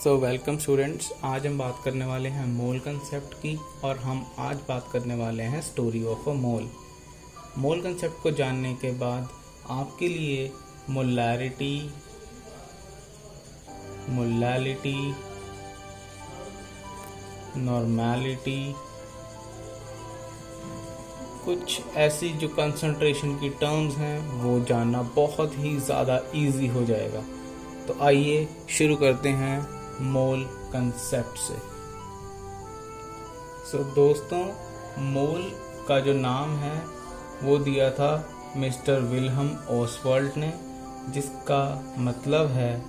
So welcome students. आज हम बात करने वाले हैं मोल कंसेप्ट की और हम आज बात करने वाले हैं story of a mole. Mole concept को जानने के बाद आपके लिए मोलैरिटी, नॉर्मैलिटी, कुछ ऐसी जो कंसंट्रेशन की टर्म्स हैं वो जानना बहुत ही ज़्यादा इजी हो जाएगा। तो आइए शुरू करते हैं मोल कंसेप्ट से। दोस्तों, मोल का जो नाम है वो दिया था मिस्टर विल्हम ओसवाल्ड ने, जिसका मतलब है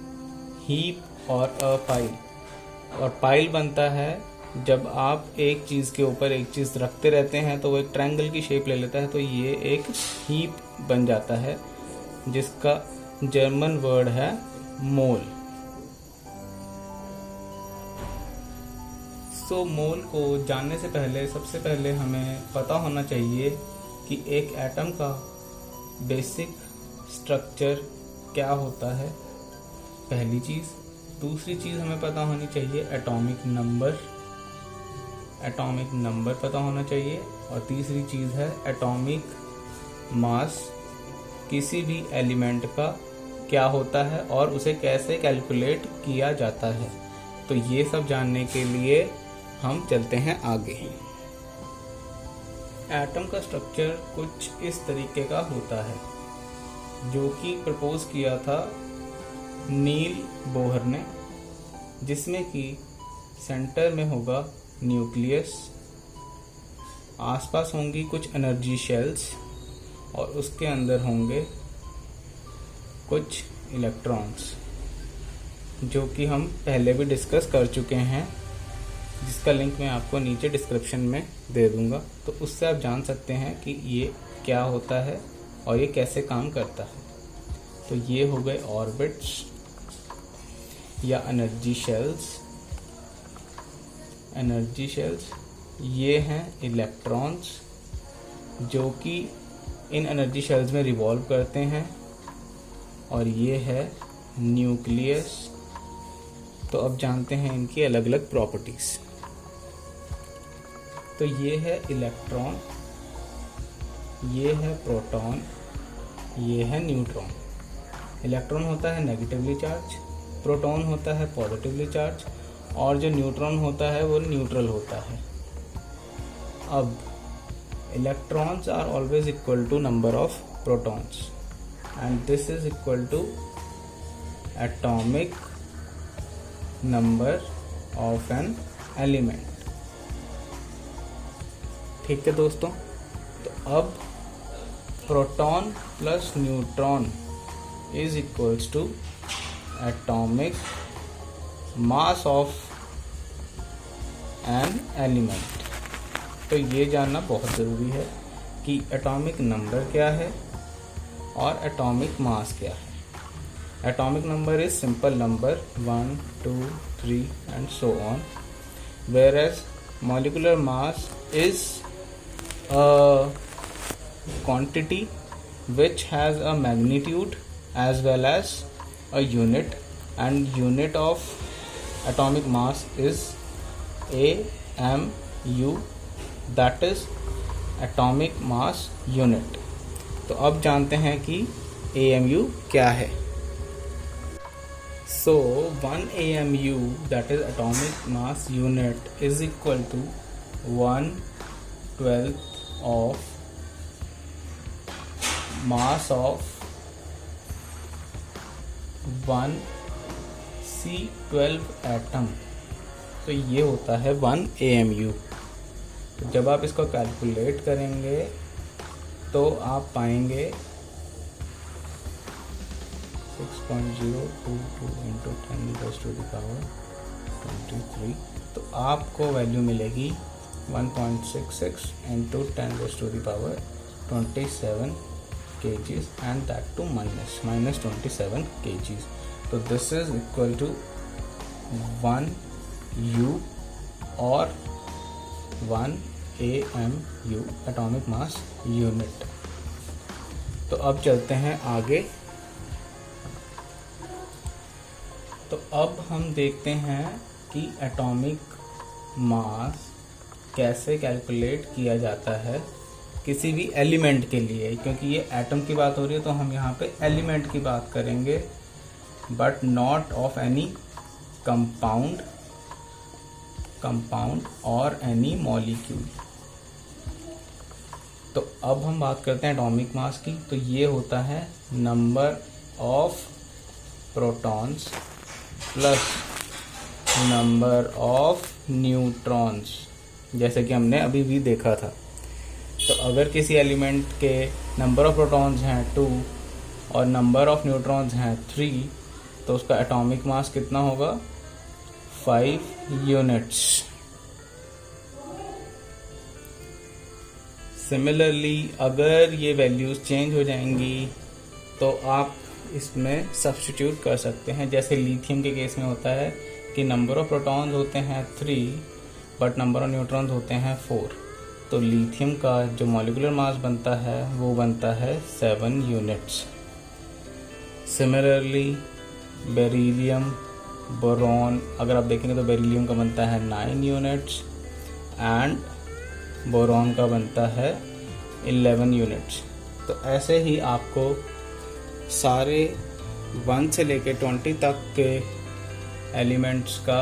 हीप और अ पाइल। और पाइल बनता है जब आप एक चीज़ के ऊपर एक चीज़ रखते रहते हैं तो वो एक ट्रायंगल की शेप ले लेता है, तो ये एक हीप बन जाता है, जिसका जर्मन वर्ड है मोल। मोल को जानने से पहले सबसे पहले हमें पता होना चाहिए कि एक एटम का बेसिक स्ट्रक्चर क्या होता है, पहली चीज़। दूसरी चीज़ हमें पता होनी चाहिए एटॉमिक नंबर पता होना चाहिए। और तीसरी चीज़ है एटॉमिक मास, किसी भी एलिमेंट का क्या होता है और उसे कैसे कैलकुलेट किया जाता है। तो ये सब जानने के लिए हम चलते हैं आगे। एटम का स्ट्रक्चर कुछ इस तरीके का होता है, जो कि प्रपोज किया था नील बोहर ने, जिसमें कि सेंटर में होगा न्यूक्लियस, आसपास होंगी कुछ एनर्जी शेल्स और उसके अंदर होंगे कुछ इलेक्ट्रॉन्स, जो कि हम पहले भी डिस्कस कर चुके हैं, जिसका लिंक मैं आपको नीचे डिस्क्रिप्शन में दे दूंगा। तो उससे आप जान सकते हैं कि ये क्या होता है और ये कैसे काम करता है। तो ये हो गए ऑर्बिट्स या एनर्जी शेल्स। ये हैं इलेक्ट्रॉन्स, जो कि इन एनर्जी शेल्स में रिवॉल्व करते हैं। और ये है न्यूक्लियस। तो अब जानते हैं इनकी अलग अलग प्रॉपर्टीज। तो ये है इलेक्ट्रॉन, ये है प्रोटॉन, ये है न्यूट्रॉन। इलेक्ट्रॉन होता है नेगेटिवली चार्ज, प्रोटॉन होता है पॉजिटिवली चार्ज, और जो न्यूट्रॉन होता है वो न्यूट्रल होता है। अब electrons are always equal to number of protons and this is equal to atomic number of an element. ठीक है दोस्तों, तो अब proton plus neutron is equals to atomic mass of an element. तो ये जानना बहुत ज़रूरी है कि एटॉमिक नंबर क्या है और एटॉमिक मास क्या है। Atomic number is simple number 1, 2, 3 and so on, whereas molecular mass is a quantity which has a magnitude as well as a unit, and unit of atomic mass is AMU, that is atomic mass unit। तो अब जानते हैं कि AMU क्या है। So 1 AMU, that is atomic mass unit, is equal to 1/12 of mass of 1 C12 atom। तो ये होता है 1 AMU। तो जब आप इसको कैलकुलेट करेंगे तो आप पाएंगे 6.022 into 10⁻⁻23। तो आपको वैल्यू मिलेगी 1.66 into 10⁻⁻27 kgs and that to minus 27 kgs। तो this is equal to 1 U और 1 AMU एटॉमिक मास यूनिट। तो अब चलते हैं आगे। तो अब हम देखते हैं कि एटॉमिक मास कैसे कैलकुलेट किया जाता है किसी भी एलिमेंट के लिए, क्योंकि ये एटम की बात हो रही है तो हम यहाँ पे एलिमेंट की बात करेंगे, but not of any compound और एनी मॉलिक्यूल। तो अब हम बात करते हैं एटॉमिक मास की। तो ये होता है number of protons plus number of neutrons, जैसे कि हमने अभी भी देखा था। तो अगर किसी एलिमेंट के नंबर ऑफ प्रोटॉन्स हैं 2 और नंबर ऑफ न्यूट्रॉन्स हैं 3, तो उसका एटॉमिक मास कितना होगा? 5 यूनिट्स। सिमिलरली अगर ये वैल्यूज चेंज हो जाएंगी तो आप इसमें सब्स्टिट्यूट कर सकते हैं। जैसे लिथियम के केस में होता है कि नंबर ऑफ प्रोटॉन्स होते हैं 3 बट नंबर ऑफ न्यूट्रॉन्स होते हैं 4। तो लिथियम का जो मॉलिक्यूलर मास बनता है वो बनता है 7 यूनिट्स। सिमिलरली बेरिलियम, बोरॉन, अगर आप देखेंगे तो बेरिलियम का बनता है 9 यूनिट्स एंड बोरॉन का बनता है 11 यूनिट्स। तो ऐसे ही आपको सारे 1 से लेकर 20 तक के एलिमेंट्स का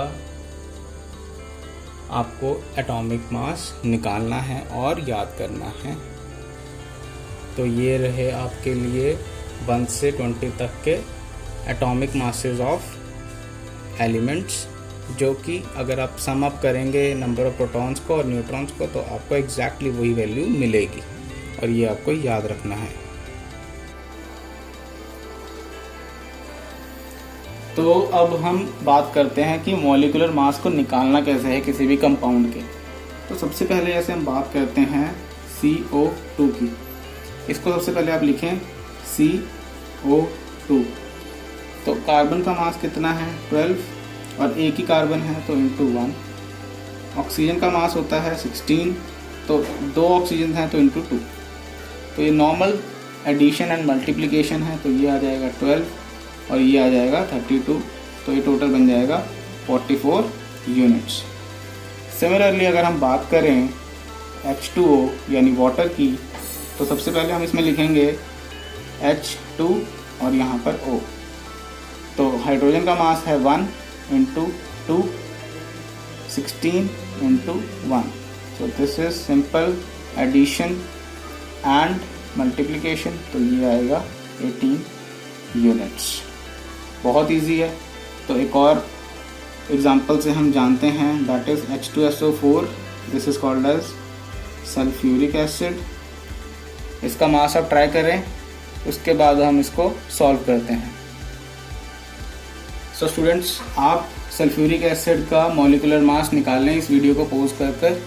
आपको एटॉमिक मास निकालना है और याद करना है। तो ये रहे आपके लिए 1 से 20 तक के एटॉमिक मासेस ऑफ एलिमेंट्स, जो कि अगर आप सम अप करेंगे नंबर ऑफ प्रोटॉन्स को और न्यूट्रॉन्स को तो आपको एग्जैक्टली वही वैल्यू मिलेगी, और ये आपको याद रखना है। तो अब हम बात करते हैं कि मॉलिक्यूलर मास को निकालना कैसे है किसी भी कंपाउंड के। तो सबसे पहले ऐसे हम बात करते हैं CO2 की। इसको सबसे पहले आप लिखें CO2। तो कार्बन का मास कितना है? 12 और एक ही कार्बन है तो इंटू 1। ऑक्सीजन का मास होता है 16, तो 2 ऑक्सीजन हैं तो इंटू 2। तो ये नॉर्मल एडिशन एंड मल्टीप्लिकेशन है, तो ये आ जाएगा 12 और ये आ जाएगा 32। तो ये टोटल बन जाएगा 44 यूनिट्स। सिमिलरली अगर हम बात करें H2O यानी वाटर की, तो सबसे पहले हम इसमें लिखेंगे H2 और यहाँ पर O। तो हाइड्रोजन का मास है 1 इंटू 2, 16 इंटू 1। तो this is simple addition and multiplication, तो ये आएगा 18 यूनिट्स। बहुत इजी है। तो एक और एग्जांपल से हम जानते हैं, that is H2SO4। This is called as sulphuric acid. इसका मास आप ट्राई करें, उसके बाद हम इसको सॉल्व करते हैं। सो स्टूडेंट्स, आप सल्फ्यूरिक एसिड का मॉलिक्यूलर मास निकाल लें इस वीडियो को पॉज कर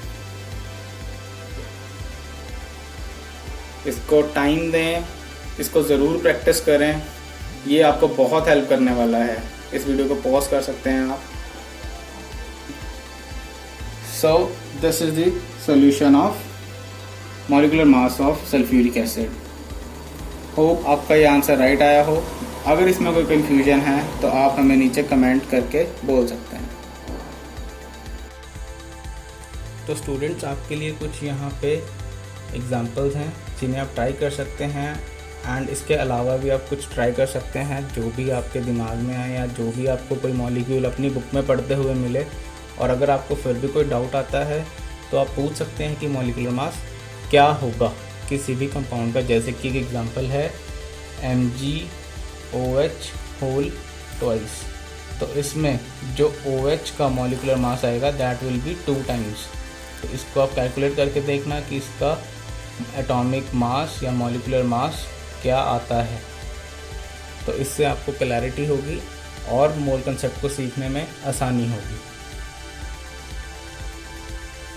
इसको टाइम दें, इसको ज़रूर प्रैक्टिस करें, ये आपको बहुत हेल्प करने वाला है। इस वीडियो को पॉज कर सकते हैं आप। So this is the solution of molecular mass of sulphuric acid. Hope आपका ये आंसर राइट आया हो। अगर इसमें कोई कंफ्यूजन है तो आप हमें नीचे कमेंट करके बोल सकते हैं। तो स्टूडेंट्स, आपके लिए कुछ यहाँ पे एग्जांपल्स हैं जिन्हें आप ट्राई कर सकते हैं, एंड इसके अलावा भी आप कुछ ट्राई कर सकते हैं जो भी आपके दिमाग में आए या जो भी आपको कोई मॉलिक्यूल अपनी बुक में पढ़ते हुए मिले। और अगर आपको फिर भी कोई डाउट आता है तो आप पूछ सकते हैं कि मॉलिक्यूलर मास क्या होगा किसी भी कंपाउंड का। जैसे कि एक एग्जांपल है MgOH होल ट्वाइस। तो इसमें जो OH का मॉलिक्यूलर मास आएगा दैट विल बी 2 टाइम्स। तो इसको आप कैलकुलेट करके देखना कि इसका एटॉमिक मास या मॉलिक्यूलर मास क्या आता है। तो इससे आपको क्लैरिटी होगी और मोल कंसेप्ट को सीखने में आसानी होगी।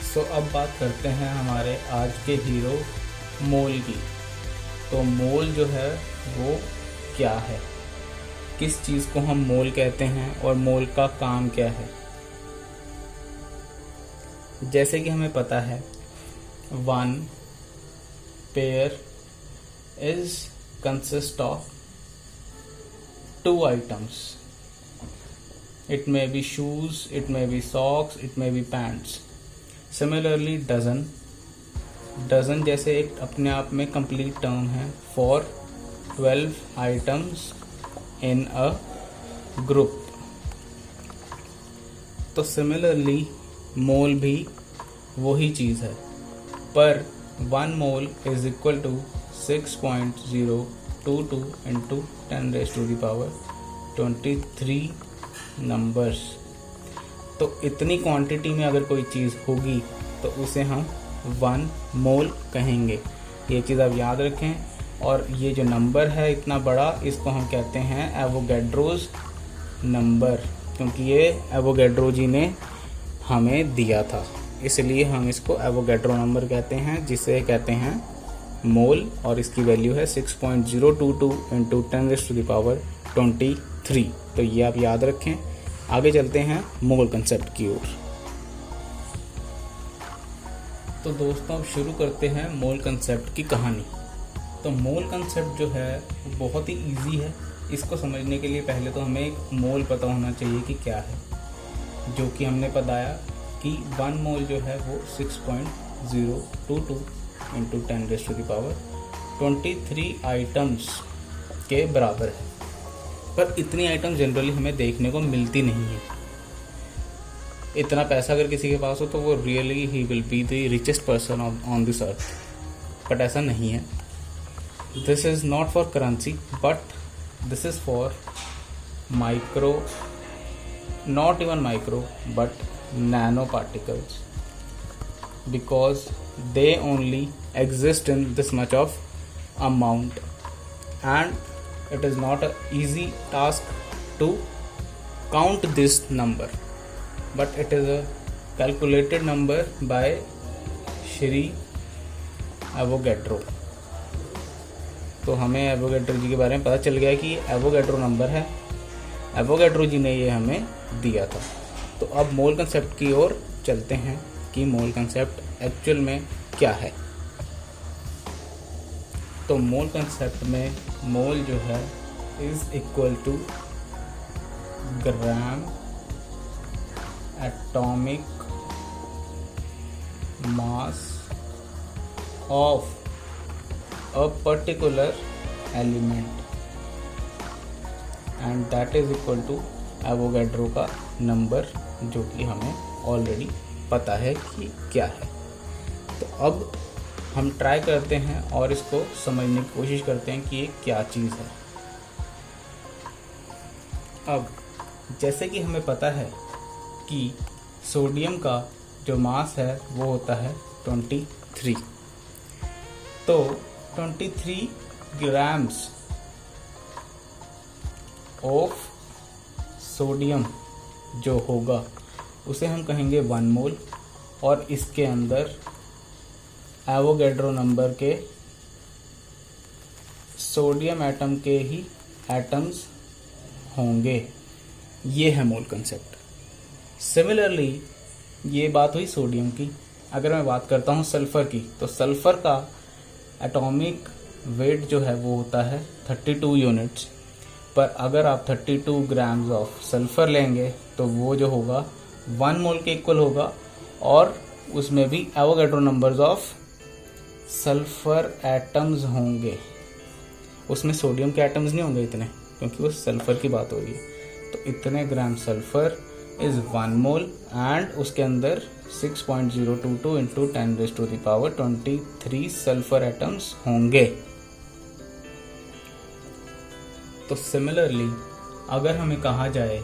सो अब बात करते हैं हमारे आज के हीरो मोल की। तो मोल जो है वो क्या है, किस चीज़ को हम मोल कहते हैं और मोल का काम क्या है। जैसे कि हमें पता है 1 pair consist of 2 items. it may be shoes, it may be socks, it may be pants. Similarly dozen जैसे एक अपने आप में complete term है for 12 items in a group. तो similarly मोल भी वही चीज़ है, पर 1 mole is equal to 6.022 into 10⁻23 numbers. तो इतनी क्वांटिटी में अगर कोई चीज़ होगी तो उसे हम 1 मोल कहेंगे। ये चीज़ आप याद रखें। और ये जो नंबर है इतना बड़ा, इसको हम कहते हैं एवोगैड्रोज नंबर, क्योंकि ये एवोगैड्रो जी ने हमें दिया था, इसलिए हम इसको एवोगैड्रो नंबर कहते हैं, जिसे कहते हैं मोल। और इसकी वैल्यू है 6.022 इंटू 10⁻23। तो ये आप याद रखें। आगे चलते हैं मोल कंसेप्ट की ओर। तो दोस्तों अब शुरू करते हैं मोल कंसेप्ट की कहानी। तो मोल कंसेप्ट जो है वो बहुत ही इजी है। इसको समझने के लिए पहले तो हमें एक मोल पता होना चाहिए कि क्या है, जो कि हमने बताया कि 1 मोल जो है वो 6.022 इंटू 10⁻23 आइटम्स के बराबर है। पर इतनी आइटम जनरली हमें देखने को मिलती नहीं है। इतना पैसा अगर किसी के पास हो तो वो really he will be the richest person on this earth, but ऐसा नहीं है। This is not for currency, but this is for micro, not even micro but nano particles, because they only exist in this much of amount, and it is not an easy task to count this number, but it is a calculated number by Shri Avogadro। तो हमें Avogadro जी के बारे में पता चल गया कि Avogadro number है, एवोगैड्रो जी ने ये हमें दिया था। तो अब मोल कंसेप्ट की ओर चलते हैं कि मोल कंसेप्ट एक्चुअल में क्या है। तो मोल कंसेप्ट में मोल जो है is equal to gram atomic mass of a particular element, and that is equal to Avogadro का नंबर, जो कि हमें ऑलरेडी पता है कि क्या है। तो अब हम ट्राई करते हैं और इसको समझने की कोशिश करते हैं कि ये क्या चीज़ है। अब जैसे कि हमें पता है कि सोडियम का जो मास है वो होता है 23। तो 23 ग्राम्स ऑफ सोडियम जो होगा उसे हम कहेंगे 1 मोल, और इसके अंदर एवोगैड्रो नंबर के सोडियम एटम के ही एटम्स होंगे। ये है मोल कंसेप्ट। सिमिलरली ये बात हुई सोडियम की। अगर मैं बात करता हूँ सल्फ़र की, तो सल्फ़र का एटॉमिक वेट जो है वो होता है 32 यूनिट्स। पर अगर आप 32 ग्राम्स ऑफ सल्फ़र लेंगे तो वो जो होगा 1 मोल के इक्वल होगा, और उसमें भी Avogadro numbers of sulphur atoms होंगे। उसमें सोडियम के एटम्स नहीं होंगे इतने, क्योंकि वो सल्फ़र की बात हो रही है। तो इतने ग्राम सल्फ़र इज़ 1 मोल, एंड उसके अंदर 6.022 इंटू 10⁻23 सल्फ़र एटम्स होंगे। तो सिमिलरली अगर हमें कहा जाए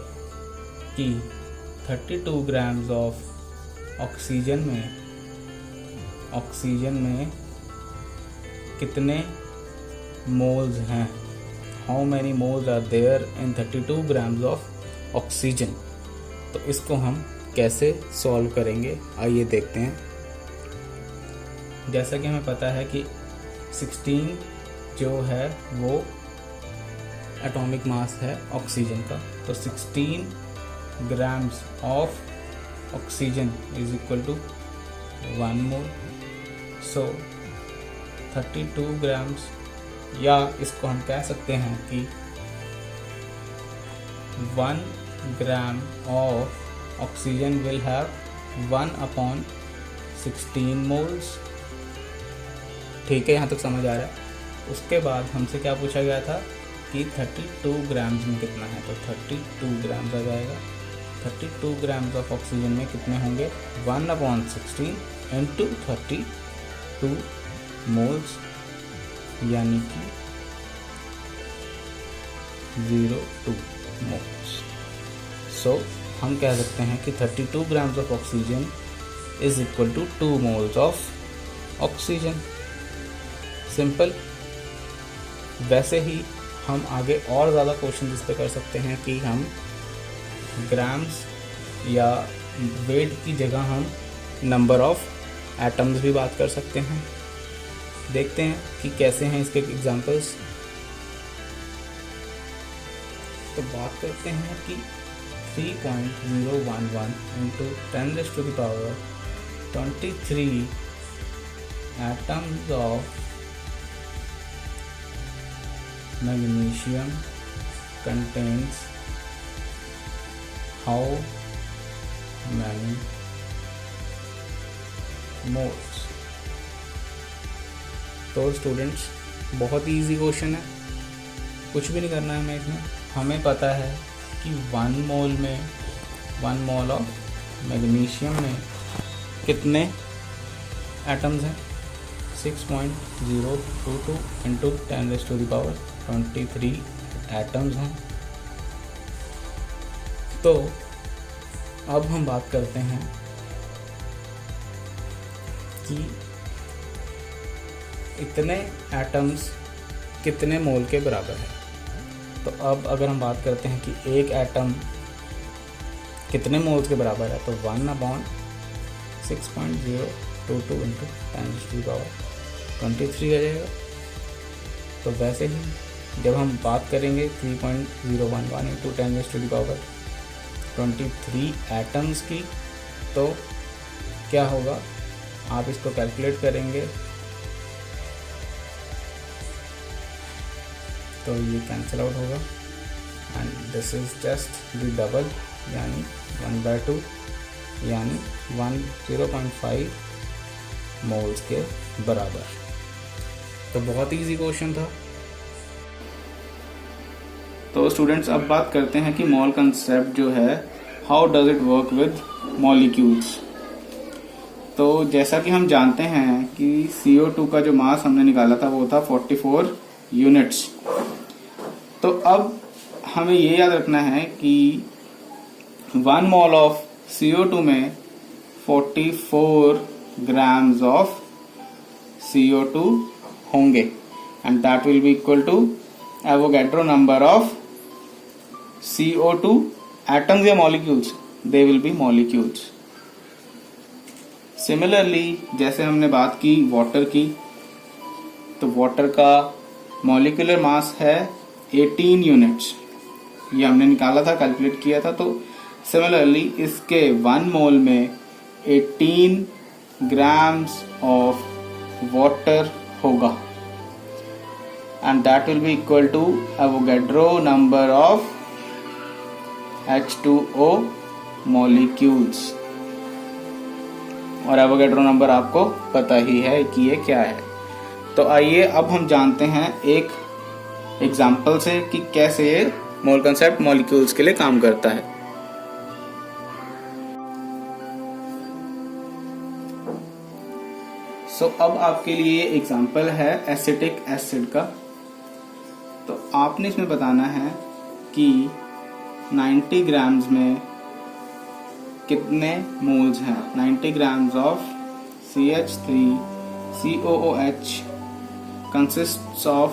कि 32 ग्राम्स ऑफ ऑक्सीजन में कितने मोल्स हैं, how many moles are there in 32 grams of oxygen, तो इसको हम कैसे सॉल्व करेंगे आइए देखते हैं। जैसा कि हमें पता है कि 16 जो है वो एटॉमिक मास है ऑक्सीजन का, तो 16 grams of oxygen is equal to 1 mole. So 32 grams, या इसको हम कह सकते हैं कि 1 gram of oxygen will have 1/16 moles। ठीक है, यहाँ तक समझ आ रहा है। उसके बाद हमसे क्या पूछा गया था कि 32 ग्राम्स में कितना है, तो 32 ग्राम्स आ जाएगा। 32 ग्राम्स ऑफ ऑक्सीजन में कितने होंगे, 1/16 इंटू 32 मोल्स, यानी कि 0.2 मोल्स। सो हम कह सकते हैं कि 32 grams of oxygen is equal to 2 moles of oxygen. Simple. वैसे ही हम आगे और ज़्यादा क्वेश्चन इस पे कर सकते हैं कि हम ग्राम्स या वेट की जगह हम नंबर ऑफ एटम्स भी बात कर सकते हैं। देखते हैं कि कैसे हैं इसके एग्जांपल्स। तो बात करते हैं कि 3.011 into 10⁻23 atoms of magnesium contains how many moles. तो स्टूडेंट्स, बहुत ही इजी क्वेश्चन है, कुछ भी नहीं करना है हमें इसमें। हमें पता है कि 1 मोल ऑफ मैग्नीशियम में कितने एटम्स हैं, 6.022 इंटू 10⁻23 एटम्स हैं। तो अब हम बात करते हैं कि इतने एटम्स कितने मोल के बराबर है। तो अब अगर हम बात करते हैं कि एक एटम कितने मोल्स के बराबर है, तो 1/6.022 इंटू 10⁻23 आ जाएगा। तो वैसे ही जब हम बात करेंगे 3.011 इंटू 10⁻23 एटम्स की, तो क्या होगा, आप इसको कैलकुलेट करेंगे तो ये कैंसिल आउट होगा and this is just the double, यानी 1/2, यानी 0.5 मोल्स के बराबर। तो बहुत इजी क्वेश्चन था। तो स्टूडेंट्स, अब बात करते हैं कि मोल कंसेप्ट जो है, how does it work with molecules. तो जैसा कि हम जानते हैं कि CO2 का जो मास हमने निकाला था वो था 44 यूनिट्स। तो अब हमें ये याद रखना है कि 1 मोल ऑफ CO2 में 44 ग्राम्स ऑफ CO2 होंगे and that will be equal to Avogadro number of CO2 atoms या molecules, they will be molecules. Similarly जैसे हमने बात की वाटर की, तो वाटर का मॉलिक्यूलर मास है 18 यूनिट्स, ये हमने निकाला था, कैलकुलेट किया था। तो सिमिलरली इसके 1 मोल में 18 ग्राम्स ऑफ वाटर होगा and that will be equal to Avogadro number of H2O molecules. और एवोगैड्रो नंबर आपको पता ही है कि ये क्या है। तो आइए अब हम जानते हैं एक एग्जाम्पल से कि कैसे ये मोल कंसेप्ट मॉलिक्यूल्स के लिए काम करता है। अब आपके लिए एग्जाम्पल है एसिटिक एसिड का। तो आपने इसमें बताना है कि 90 ग्राम्स में कितने मोल्स हैं। 90 grams of CH3COOH consists of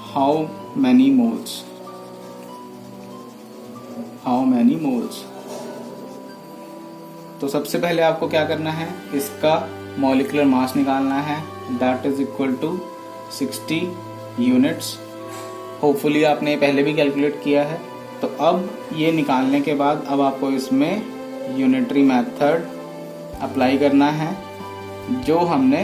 how many moles? तो सबसे पहले आपको क्या करना है, इसका मॉलिक्यूलर मास निकालना है, that is equal to 60 units. Hopefully आपने पहले भी कैलकुलेट किया है। तो अब ये निकालने के बाद अब आपको इसमें यूनिटरी मेथड अप्लाई करना है, जो हमने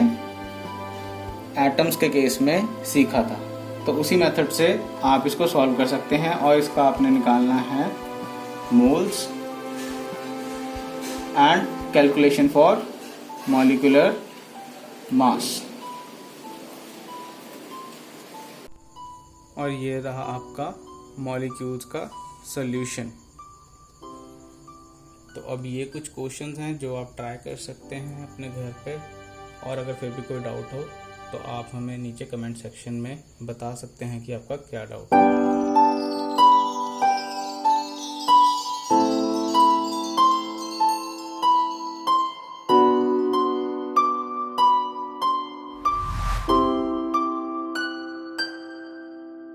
एटम्स के केस में सीखा था। तो उसी मेथड से आप इसको सॉल्व कर सकते हैं और इसका आपने निकालना है moles and calculation for molecular mass. और ये रहा आपका मॉलिक्यूल्स का सॉल्यूशन। तो अब ये कुछ क्वेश्चंस हैं जो आप ट्राई कर सकते हैं अपने घर पे, और अगर फिर भी कोई डाउट हो तो आप हमें नीचे कमेंट सेक्शन में बता सकते हैं कि आपका क्या डाउट है।